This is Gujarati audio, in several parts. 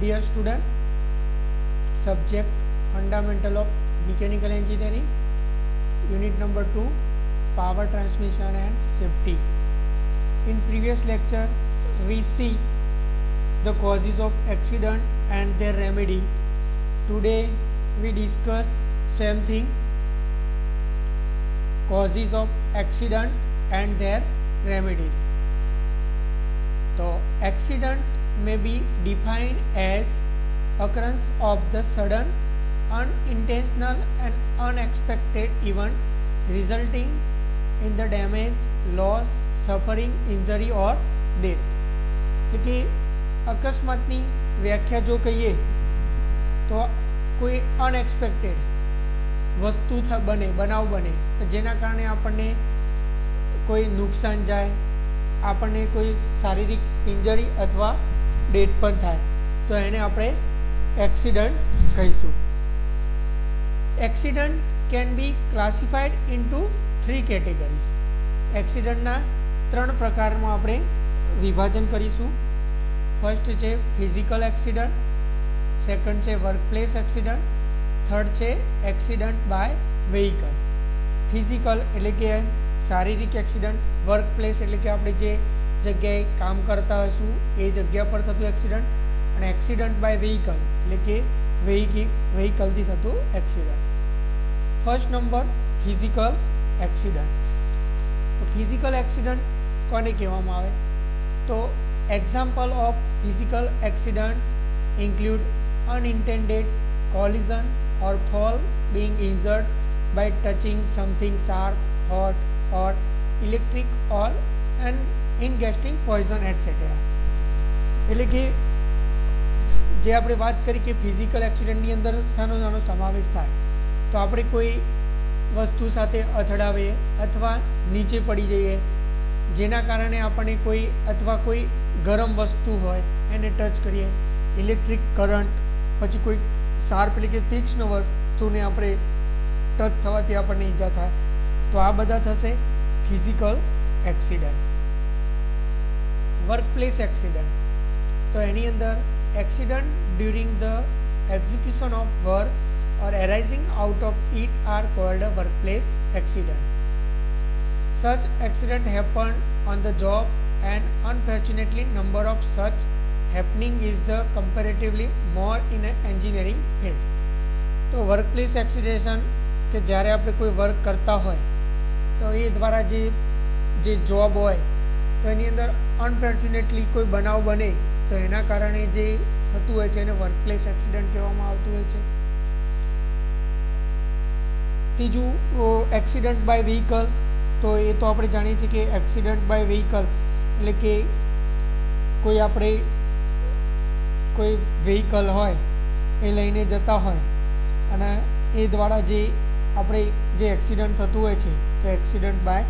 Dear student, subject Fundamental of Mechanical Engineering, unit number 2, Power Transmission and Safety. In previous lecture, we see the causes of accident and their remedy. Today, we discuss same thing, causes of accident and their remedies. So, accident may be defined as occurrence of the sudden, unintentional and unexpected event resulting in the damage, loss, suffering, injury or death. એટલે કે અકસ્માતની વ્યાખ્યા જો કહીએ તો કોઈ અનએક્સપેક્ટેડ વસ્તુ બનાવ બને જેના કારણે આપણને કોઈ નુકસાન જાય, આપણને કોઈ શારીરિક ઇન્જરી અથવા ડેથ પણ થાય તો એને આપણે એક્સિડન્ટ કહીશું. Accident can be classified into 3 categories. એક્સિડન્ટના 3 પ્રકારમાં આપણે વિભાજન કરીશું. ફર્સ્ટ છે ફિઝિકલ એક્સિડન્ટ, સેકન્ડ છે વર્કપ્લેસ એક્સિડન્ટ, થર્ડ છે એક્સિડન્ટ બાય વેહિકલ. ફિઝિકલ એટલે કે શારીરિક એક્સિડન્ટ, વર્કપ્લેસ એટલે કે આપણે જે જગ્યાએ કામ કરતા હશું એ જગ્યા પર થતું એક્સિડન્ટ, અને એક્સિડન્ટ બાય વેહિકલ એટલે કે વેહિકલથી થતું accident. First number physical accident. તો ફિઝિકલ એક્સિડન્ટ કોને કહેવામાં આવે? તો example of physical accident include unintended collision or fall, being injured by touching something sharp, hot or electric or an ingesting poison etc. એટલે કે જે આપણે વાત કરી કે ફિઝિકલ એક્સિડન્ટની અંદર શાનો નાનો સમાવેશ થાય તો આપણે કોઈ વસ્તુ સાથે અથડાવીએ અથવા નીચે પડી જઈએ જેના કારણે આપણને કોઈ અથવા કોઈ ગરમ વસ્તુ હોય એને ટચ કરીએ, ઇલેક્ટ્રિક કરંટ, પછી કોઈ શાર્પ એટલે કે તીક્ષ્ણ વસ્તુને આપણે ટચ થવાથી આપણને ઈજા થાય તો આ બધા થશે ફિઝિકલ એક્સિડન્ટ. વર્કપ્લેસ એક્સિડન્ટ તો એની અંદર accident during the execution of work or arising out of it are called a workplace accident. Such accident happen on the job and unfortunately number of such happening is the comparatively more in an engineering field. તો વર્કપ્લેસ એક્સિડેશન કે જ્યારે આપણે કોઈ વર્ક કરતા હોય તો એ દ્વારા જે જોબ હોય તો એની અંદર અનફોર્ચ્યુનેટલી કોઈ બનાવ બને તો એના કારણે જે થતું હોય છે એને વર્કપ્લેસ એક્સિડન્ટ કહેવામાં આવતું હોય છે. ત્રીજું એક્સિડન્ટ બાય વ્હીકલ. તો એ તો આપણે જાણીએ છીએ કે એક્સિડન્ટ બાય વ્હીકલ એટલે કે કોઈ આપણે કોઈ વ્હીકલ હોય એ લઈને જતા હોય અને એ દ્વારા જે આપણે જે એક્સિડન્ટ થતું હોય છે તો એક્સિડન્ટ બાય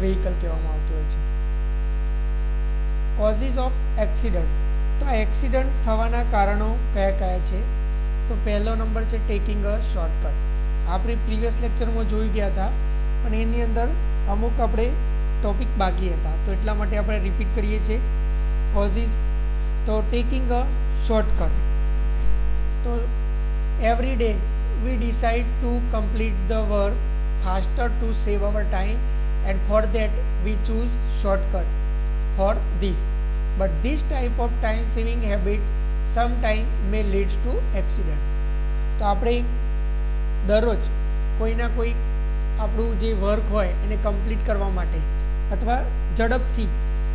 વ્હીકલ કહેવામાં આવતું હોય છે. Causes of accident. તો આ એક્સિડન્ટ થવાના કારણો કયા કયા છે? તો પહેલો નંબર છે ટેકિંગ અ શોર્ટકટ. આપણે પ્રીવિયસ લેક્ચરમાં જોઈ ગયા હતા પણ એની અંદર અમુક આપણે ટોપિક બાકી હતા તો એટલા માટે આપણે રિપીટ કરીએ છીએ. કોઝિસ તો ટેકિંગ અ શોર્ટકટ. તો every day we decide to complete the work faster to save our time and for that we choose shortcut for this, but this type of time saving habit sometime may lead to accident. તો આપણે દરરોજ કોઈના કોઈ આપણું જે વર્ક હોય એને કમ્પ્લીટ કરવા માટે અથવા ઝડપથી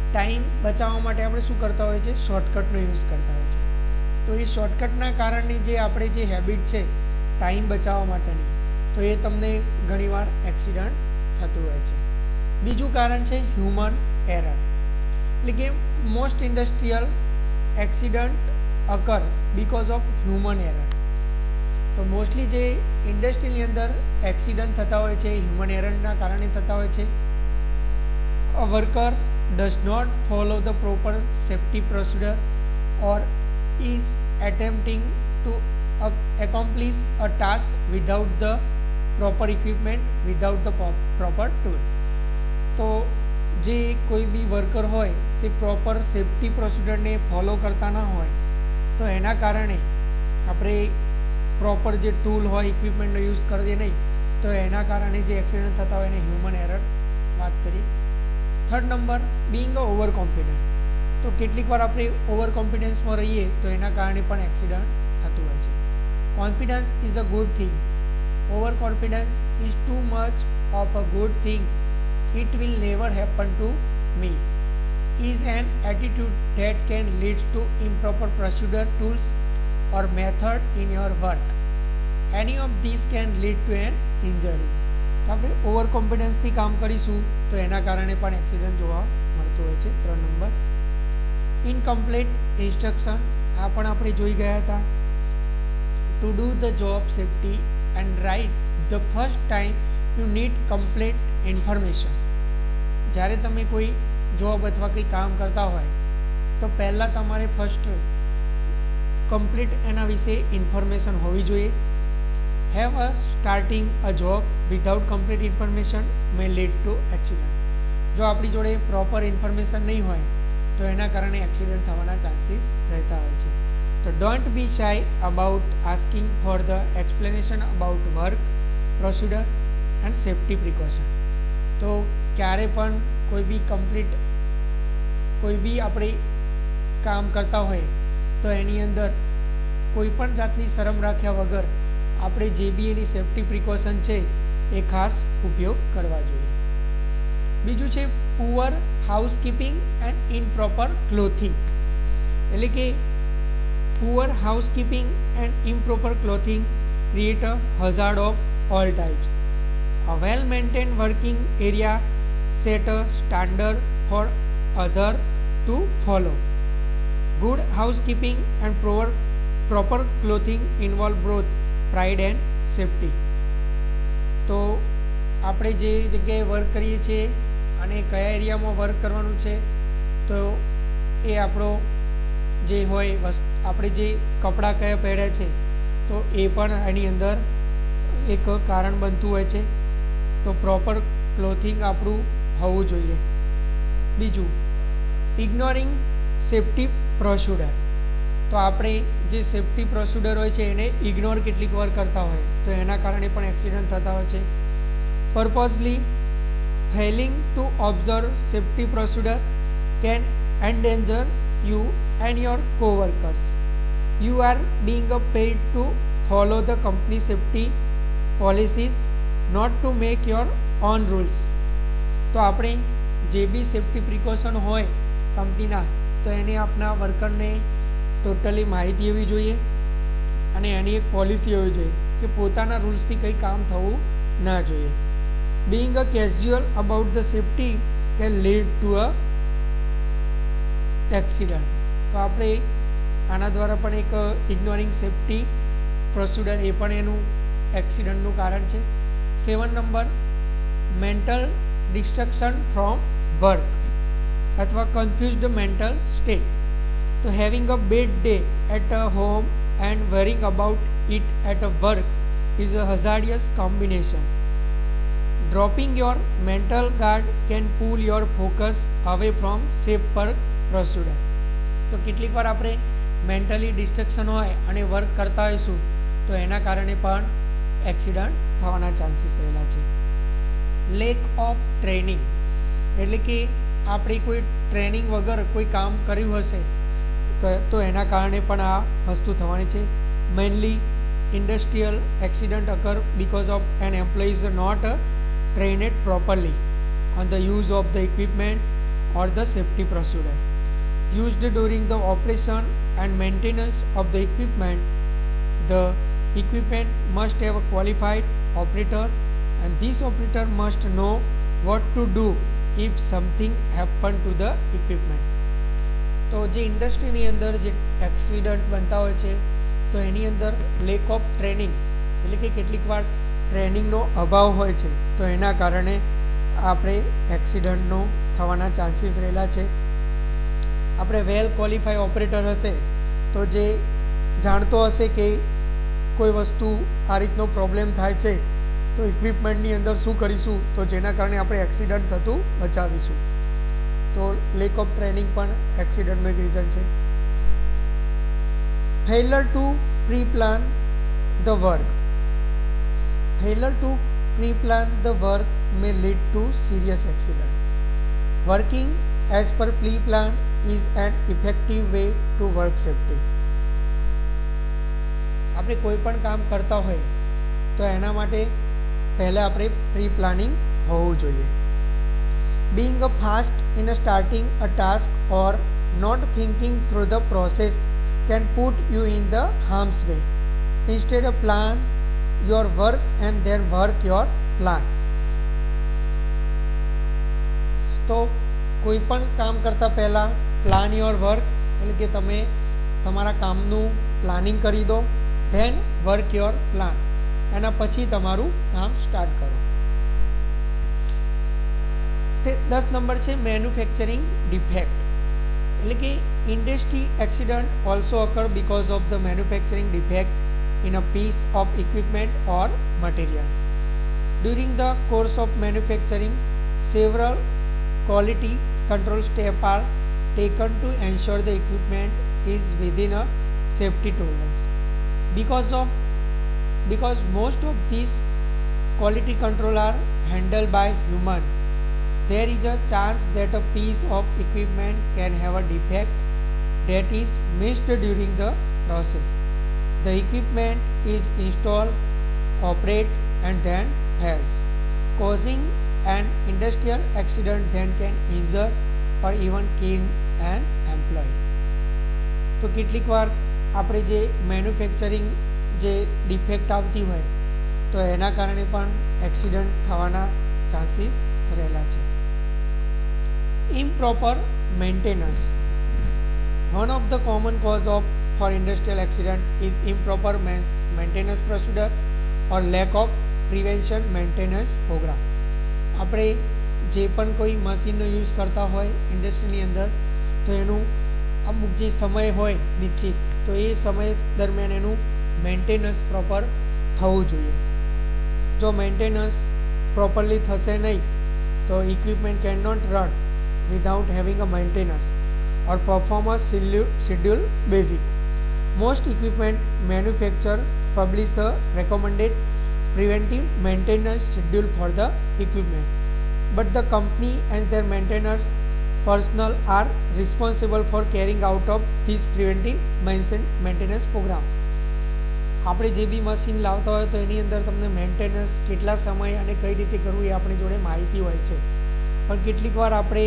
ટાઈમ બચાવવા માટે આપણે શું કરતા હોય છે? શોર્ટકટનો યુઝ કરતા હોય છે. તો એ શોર્ટકટના કારણે જે આપણે જે હેબિટ છે ટાઈમ બચાવવા માટેની તો એ તમને ઘણીવાર એક્સિડન્ટ થતું હોય છે. બીજું કારણ છે હ્યુમન એરર. એટલે કે most industrial accident occur because of human error. તો મોસ્ટલી જે ઇન્ડસ્ટ્રીની અંદર એક્સિડન્ટ થતા હોય છે હ્યુમન એરરના કારણે થતા હોય છે. A worker does not follow the proper safety procedure or is attempting to accomplish a task without the proper equipment, without the proper tool. તો જે કોઈ બી વર્કર હોય તે પ્રોપર સેફ્ટી પ્રોસિજરને ફોલો કરતા ના હોય તો तो एना कारणे आपणे प्रॉपर जे टूल होय इक्विपमेंटनो यूज करीए नहीं, तो एना कारणे जे एक्सिडेंट थता होय एने ह्यूमन एरर बात करी। Third number being over confident. तो केटलीक वार आपणे ओवर कॉन्फिडन्स में रहीए तो एना कारणे पण एक्सिडेंट थतुं होय छे। Confidence is a good thing. Over confidence is too much of a good thing, it will never happen to me, is an attitude that can lead to improper procedure, tools or method in your work. Any of these can lead to an injury. तो આપણે ઓવર કોન્ફિડન્સથી કામ કરીશું તો એના કારણે પણ એક્સિડન્ટ જોવા મળતો હોય છે। 3 નંબર ઇનકમ્પ્લીટ ઇન્સ્ટ્રક્શન, આ પણ આપણે જોઈ ગયા હતા। To do the job safety and write the first time you need complete information. જ્યારે તમે કોઈ જોબ અથવા કંઈ કામ કરતા હોય તો પહેલાં તમારે ફર્સ્ટ કમ્પ્લીટ એના વિશે ઇન્ફોર્મેશન હોવી જોઈએ। Have a starting a job without complete information May lead to accident. જો આપણી જોડે પ્રોપર ઇન્ફોર્મેશન નહીં હોય તો એના કારણે એક્સિડન્ટ થવાના ચાન્સીસ રહેતા હોય છે। તો don't be shy about asking for the explanation about work procedure and safety precaution. તો ક્યારે પણ કોઈ બી કમ્પ્લીટ કોઈ બી આપણે કામ કરતા હોય તો એની અંદર કોઈ પણ જાતની શરમ રાખ્યા વગર આપણે જે બી એની સેફ્ટી પ્રિકોશન છે એ ખાસ ઉપયોગ કરવા જોઈએ। બીજું છે poor housekeeping and improper clothing, એટલે કે poor housekeeping and improper clothing create a hazard of all types. A well-maintained working area set a standard for others to follow. Good housekeeping and proper clothing involve both pride and safety. તો આપણે જે જગ્યાએ વર્ક કરીએ છીએ અને કયા એરિયામાં વર્ક કરવાનું છે તો એ આપણો જે હોય આપણે જે કપડાં કયા પહેર્યા છે તો એ પણ એની અંદર એક કારણ બનતું હોય છે। तो प्रॉपर क्लोथिंग आपणुं होवुं जोईए। बीजू इग्नोरिंग सेफ्टी प्रोसिडर, तो आपणे जे सेफ्टी प्रोसिडर होय छे एने इग्नोर केटलीक वार करता होय तो एना कारणे पण एक्सिडेंट थता होय छे। Purposely failing to observe safety procedure can endanger you and your coworkers. You are being paid to follow the company safety policies, not to make your own rules. तो આપણે જે બી સેફ્ટી પ્રિકોશન હોય કંપનીના તો એને આપણા વર્કરને ટોટલી માહિતી હોવી જોઈએ અને એની એક પોલિસી હોવી જોઈએ કે પોતાના રૂલ્સથી કંઈ કામ થવું ના જોઈએ। Being a casual about the safety can lead to a accident. તો આપણે આના દ્વારા પણ એક ઇગ્નોરિંગ સેફ્ટી પ્રોસિડર એ પણ એનું એક્સિડન્ટનું કારણ છે। 7 number mental distraction from work अथवा कन्फ्यूज्ड मेंटल स्टेट। तो having a bad day at a home and worrying about it at a work is a hazardous combination. Dropping your mental guard can pull your focus away from safe work procedure. तो કેટલીક વાર આપણે મેન્ટલી ડિસ્ટ્રક્શન હોય અને વર્ક કરતા હોઈશું તો એના કારણે પણ एक्सिडेंट થવાના ચાન્સીસ રહેલા છે। લેક ઓફ ટ્રેનિંગ, એટલે કે આપણે કોઈ ટ્રેનિંગ વગર કોઈ કામ કર્યું હશે તો એના કારણે પણ આ વસ્તુ થવાની છે। Mainly industrial accident occur because of an employee is not trained properly on the use of the equipment or the safety procedure used during the operation and maintenance of the equipment. The equipment must have a qualified operator and this operator must know what to do if something happen to the equipment. તો જે ઇન્ડસ્ટ્રીની અંદર જે એક્સિડન્ટ બનતા હોય છે તો એની અંદર લેક ઓફ ટ્રેનિંગ એટલે કે કેટલીક વાર ટ્રેનિંગનો અભાવ હોય છે તો એના કારણે આપણે એક્સિડન્ટનો થવાના ચાન્સીસ રહેલા છે। આપણે વેલ ક્વોલિફાઈ ઓપરેટર હશે તો જે જાણતો હશે કે કોઈ વસ્તુ આ રીતનો પ્રોબ્લેમ થાય છે તો ઇક્વિપમેન્ટની અંદર શું કરીશું તો જેના કારણે આપણે એક્સિડન્ટ થતું બચાવીશું। તો લેક ઓફ ટ્રેનિંગ પણ એક્સિડન્ટનું એક રીઝન છે। Failure to pre-plan the work. Failure to pre-plan the work may lead to serious accident. Working as per pre-plan is an effective way to work safety. આપણે કોઈ પણ કામ કરતા હોય તો એના માટે પહેલાં આપણે પ્રી પ્લાનિંગ હોવું જોઈએ. Being a fast in starting a task or not thinking through the process can put you in the harm's way. Instead of plan your work and then work your plan. તો કોઈ પણ કામ કરતા પહેલાં પ્લાન યોર વર્ક એટલે કે તમે તમારા કામનું પ્લાનિંગ કરી દો, ધેન વર્ક યોર પ્લાન, એના પછી તમારું કામ સ્ટાર્ટ કરો. 10 નંબર છે મેન્યુફેક્ચરિંગ ડિફેક્ટ એટલે કે industry accident also અકર because of the manufacturing defect in a piece of equipment or material. During the course of manufacturing, several quality control steps are taken to ensure the equipment is within a safety tolerance. Because most of these quality control are handled by human, there is a chance that a piece of equipment can have a defect that is missed during the process. The equipment is installed, operate and then fails, causing an industrial accident that can injure or even kill an employee. તો કેટલીક વાર આપણે જે મેન્યુફેક્ચરિંગ જે ડિફેક્ટ આવતી હોય તો એના કારણે પણ એક્સિડન્ટ થવાના ચાન્સીસ રહેલા છે. Improper maintenance. One of the common cause of for industrial accident is improper maintenance procedure or lack of prevention maintenance program. આપણે જે પણ કોઈ મશીનનો યુઝ કરતા હોય ઇન્ડસ્ટ્રીની અંદર તો એનું અમુક જે સમય હોય નિશ્ચિત તો એ સમય દરમિયાન એનું મેન્ટેનન્સ પ્રોપર થવું જોઈએ. જો મેન્ટેનન્સ પ્રોપરલી થશે નહીં તો equipment can not run without having a maintenance or perform a schedule basic. Most equipment manufacturers publish a recommended preventive maintenance schedule for the equipment, but the company and their maintenance personnel are responsible for carrying out of this preventive maintenance program. આપણે જે બી મશીન લાવતા હોય તો એની અંદર તમને મેન્ટેનન્સ કેટલા સમય અને કઈ રીતે કરવું એ આપણી જોડે માહિતી હોય છે, પણ કેટલીક વાર આપણે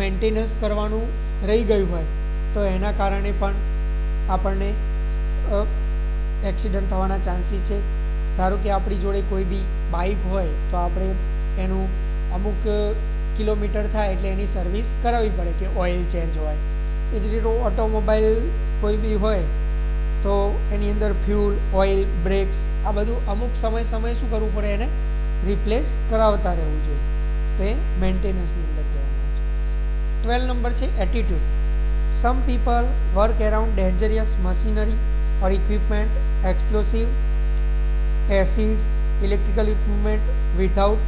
મેન્ટેનન્સ કરવાનું રહી ગયું હોય તો એના કારણે પણ આપણને એક્સિડન્ટ થવાના ચાન્સીસ છે. ધારો કે આપણી જોડે કોઈ બી બાઇક હોય તો આપણે એનું અમુક કિલોમીટર થાય એટલે એની સર્વિસ કરાવવી પડે કે ઓઇલ ચેન્જ હોય. એ જ રીતે ઓટોમોબાઈલ કોઈ બી હોય તો એની અંદર ફ્યુલ, ઓઇલ, બ્રેક્સ આ બધું અમુક સમય શું કરવું પડે, એને રિપ્લેસ કરાવતા રહેવું જોઈએ. તો એ મેન્ટેનન્સની અંદર કહેવામાં છે. 12 નંબર છે attitude. Some people work around dangerous machinery or equipment, explosive, acids, electrical equipment without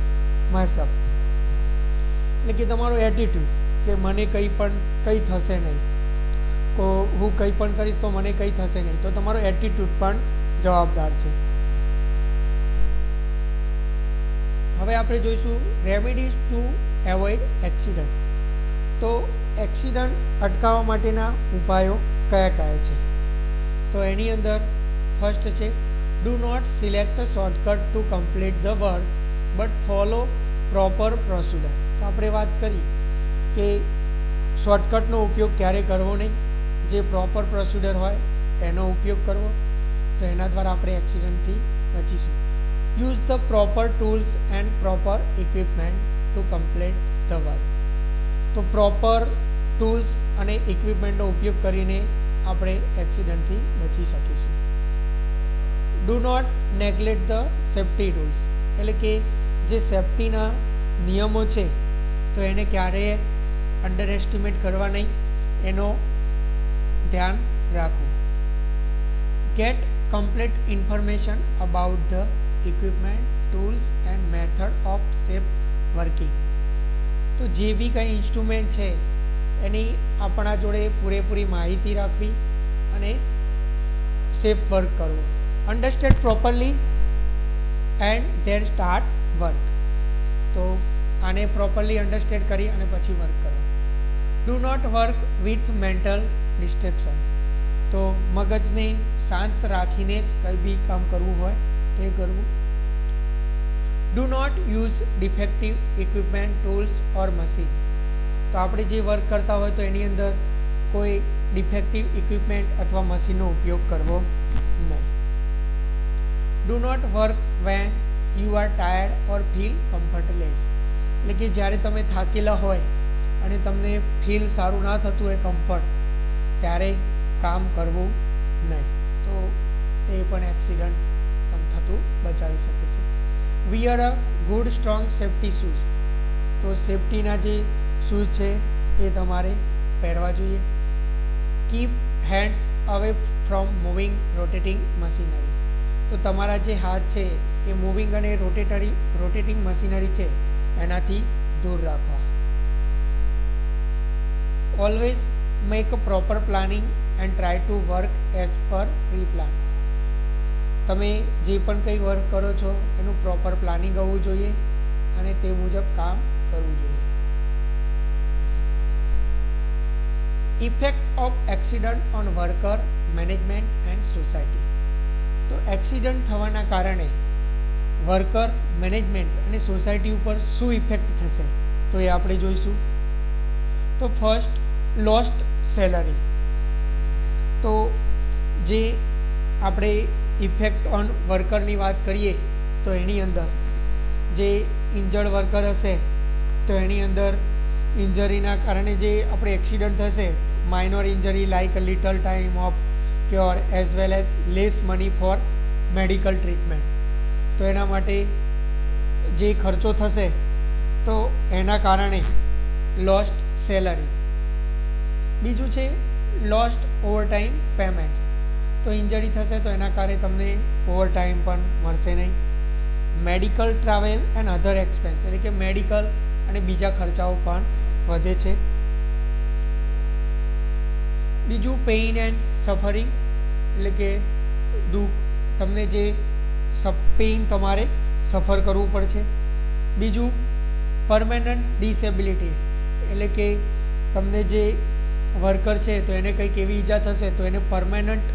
mess up. એટલે કે તમારો એટીટ્યુડ કે મને કંઈ થશે નહીં, હું કંઈ પણ કરીશ તો મને કંઈ થશે નહીં, તો તમારો એટીટ્યુડ પણ જવાબદાર છે. હવે આપણે જોઈશું રેમેડીઝ ટુ એવોઇડ એક્સિડન્ટ. તો એક્સિડન્ટ અટકાવવા માટેના ઉપાયો કયા છે? તો એની અંદર ફર્સ્ટ છે do not select a shortcut to complete the work but follow proper procedure. તો આપણે વાત કરી કે શોર્ટકટનો ઉપયોગ ક્યારે કરવો નહીં, જે પ્રોપર પ્રોસિજર હોય એનો ઉપયોગ કરવો, તો એના દ્વારા આપણે એક્સિડન્ટથી બચીશું. Use the proper tools and proper equipment to complete the work. તો પ્રોપર ટૂલ્સ અને ઇક્વિપમેન્ટનો ઉપયોગ કરીને આપણે એક્સિડન્ટથી બચી શકીશું. Do not neglect the safety rules. એટલે કે જે સેફ્ટીના નિયમો છે તો એને ક્યારેય અંડર એસ્ટિમેટ કરવા નહીં, એનો ધ્યાન રાખવું. Get complete information about the equipment, tools and method of safe working. તો જે બી કંઈ ઇન્સ્ટ્રુમેન્ટ છે એની આપણા જોડે પૂરેપૂરી માહિતી રાખવી અને સેફ વર્ક કરવું. Understand properly and then start work. તો આને પ્રોપરલી અન્ડરસ્ટેન્ડ કરી અને પછી વર્ક કરો. Do not work with mental distraction. તો મગજને શાંત રાખીને જ કંઈ બી કામ કરવું હોય તે કરવું. Do not use defective equipment, tools or machine. તો આપણે જે વર્ક કરતા હોય તો એની અંદર કોઈ ડિફેક્ટિવ ઇક્વિપમેન્ટ અથવા મશીનનો ઉપયોગ કરવો નહીં. Do not work when you are tired or feel comfortless. એટલે કે જ્યારે તમે થાકેલા હોય અને તમને ફીલ સારું ના થતું હોય, કમ્ફર્ટ, ત્યારે કામ કરવું નહીં. તો તે પણ એક્સિડન્ટ થતું બચાવી શકે છે. Wear a good strong safety shoes. તો સેફ્ટીના જે શૂઝ છે એ તમારે પહેરવા જોઈએ. Keep hands away from moving rotating machinery. તો તમારા જે હાથ છે એ મૂવિંગ અને રોટેટિંગ મશીનરી છે એનાથી દૂર રાખવા. Always make a proper planning and try to work as per pre plan. તમે જે પણ કંઈ વર્ક કરો છો એનું પ્રોપર પ્લાનિંગ હોવું જોઈએ અને તે મુજબ કામ કરવું જોઈએ. Effect of accident on worker, management and society. તો એક્સિડન્ટ થવાના કારણે વર્કર, મેનેજમેન્ટ અને સોસાયટી ઉપર શું ઇફેક્ટ થશે તો એ આપણે જોઈશું. તો ફર્સ્ટ, લોસ્ટ સેલરી. તો જે આપણે ઇફેક્ટ ઓન વર્કરની વાત કરીએ તો એની અંદર જે ઇન્જર્ડ વર્કર હશે તો એની અંદર ઇન્જરીના કારણે જે આપણે એક્સિડન્ટ થશે, minor injury like a little time of cure as well as less money for medical treatment. તો એના માટે જે ખર્ચો થશે તો એના કારણે લોસ્ટ સેલરી. બીજું છે લોસ્ટ ઓવરટાઈમ પેમેન્ટ. તો ઇન્જરી થશે તો એના કારણે તમને ઓવરટાઈમ પણ મળશે નહીં. Medical travel and other expense, એટલે કે મેડિકલ અને બીજા ખર્ચાઓ પણ વધે છે. બીજું પેઇન એન્ડ સફરિંગ, એટલે કે દુઃખ, તમને જે પેઇન તમારે સફર કરવું પડશે. બીજું પરમેનન્ટ ડિસેબિલિટી, એટલે કે તમને જે વર્કર છે તો એને કંઈક એવી ઈજા થશે તો એને પરમેનન્ટ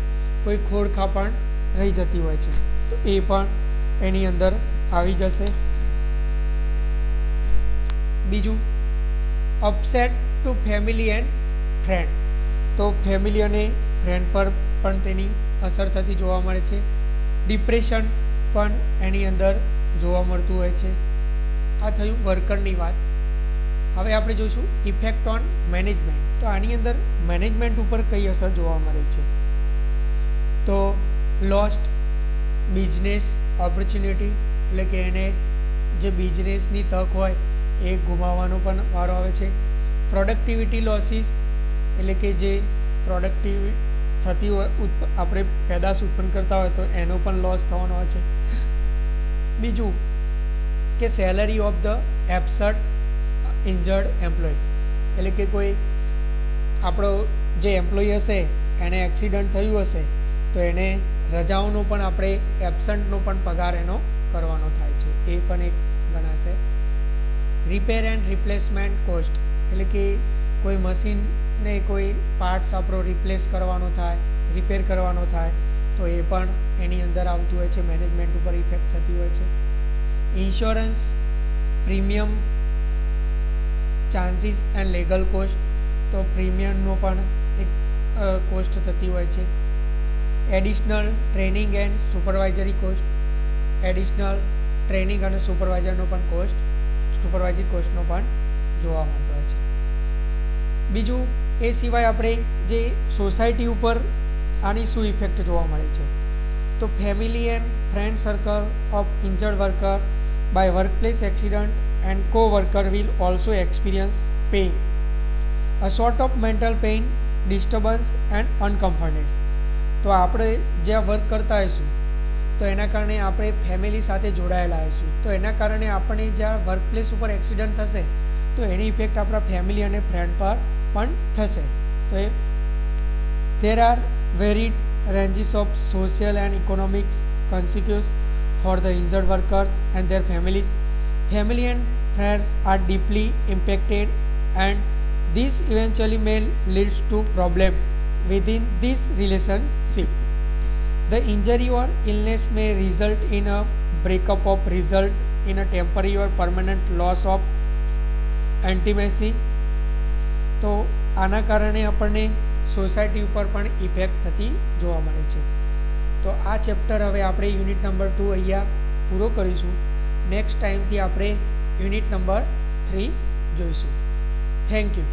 કોઈ ખોડખા પણ રહી જતી હોય છે, તો એ પણ એની અંદર આવી જશે. બીજું upset two family and friend. તો ફેમિલી અને ફ્રેન્ડ પર પણ તેની અસર થતી જોવા મળે છે. ડિપ્રેશન પણ એની અંદર જોવા મળતું હોય છે. આ થયું વર્કરની વાત. હવે આપણે જોઈશું ઇફેક્ટ ઓન મેનેજમેન્ટ. તો આની અંદર મેનેજમેન્ટ ઉપર કઈ અસર જોવા મળે છે. તો લોસ્ટ બિઝનેસ ઓપોર્ચ્યુનિટી, એટલે કે એને જે બિઝનેસની તક હોય એ ગુમાવવાનો પણ વારો આવે છે. પ્રોડક્ટિવિટી લોસીસ, એટલે કે જે પ્રોડક્ટિવ થતી હોય, આપણે પેદાશ ઉત્પન્ન કરતા હોય તો એનો પણ લોસ થવાનો હોય છે. બીજું કે salary of the absent injured employee, એટલે કે કોઈ આપણો જે એમ્પ્લોય હશે એને એક્સિડન્ટ થયું હશે તો એને રજાઓનો પણ આપણે એબસન્ટનો પણ પગાર એનો કરવાનો થાય છે, એ પણ એક ગણાશે. રિપેર એન્ડ રિપ્લેસમેન્ટ કોસ્ટ, એટલે કે કોઈ મશીનને કોઈ પાર્ટ્સ આપણો રિપ્લેસ કરવાનો થાય, રિપેર કરવાનો થાય તો એ પણ એની અંદર આવતું હોય છે, મેનેજમેન્ટ ઉપર ઇફેક્ટ થતી હોય છે. Insurance premium chances and legal cost, તો પ્રીમિયમનો પણ એક કોસ્ટ થતી હોય છે. Additional training and supervisory cost, additional training અને સુપરવાઇઝરનો પણ કોસ્ટ, સુપરવાઇઝરી કોસ્ટનો પણ જોવા મળતો હોય છે. બીજું એ સિવાય આપણે જે સોસાયટી ઉપર આની શું ઇફેક્ટ જોવા મળે છે. તો family and friend circle of injured worker by workplace accident and coworker will also experience pain, a sort of mental pain, disturbance and uncomfortness. તો આપણે જ્યાં વર્ક કરતા હોઈશું તો એના કારણે આપણે ફેમિલી સાથે જોડાયેલા હોઈશું, તો એના કારણે આપણને જ્યાં વર્કપ્લેસ ઉપર એક્સિડન્ટ થશે તો એની ઇફેક્ટ આપણા ફેમિલી અને ફ્રેન્ડ પર પણ થશે. તો એ there are varied ranges of social and economic consequences for the injured workers and their families. Family and friends are deeply impacted, and this eventually may lead to problem within this relationship. The injury or illness may result in a breakup of result in a temporary or permanent loss of intimacy. તો આના કારણે આપણને સોસાયટી ઉપર પણ ઇફેક્ટ થતી જોવા મળે છે. તો આ ચેપ્ટર હવે આપણે યુનિટ નંબર 2 અહીંયા પૂરો કરીશું. નેક્સ્ટ ટાઈમથી આપણે યુનિટ નંબર 3 જોઈશું. Thank you.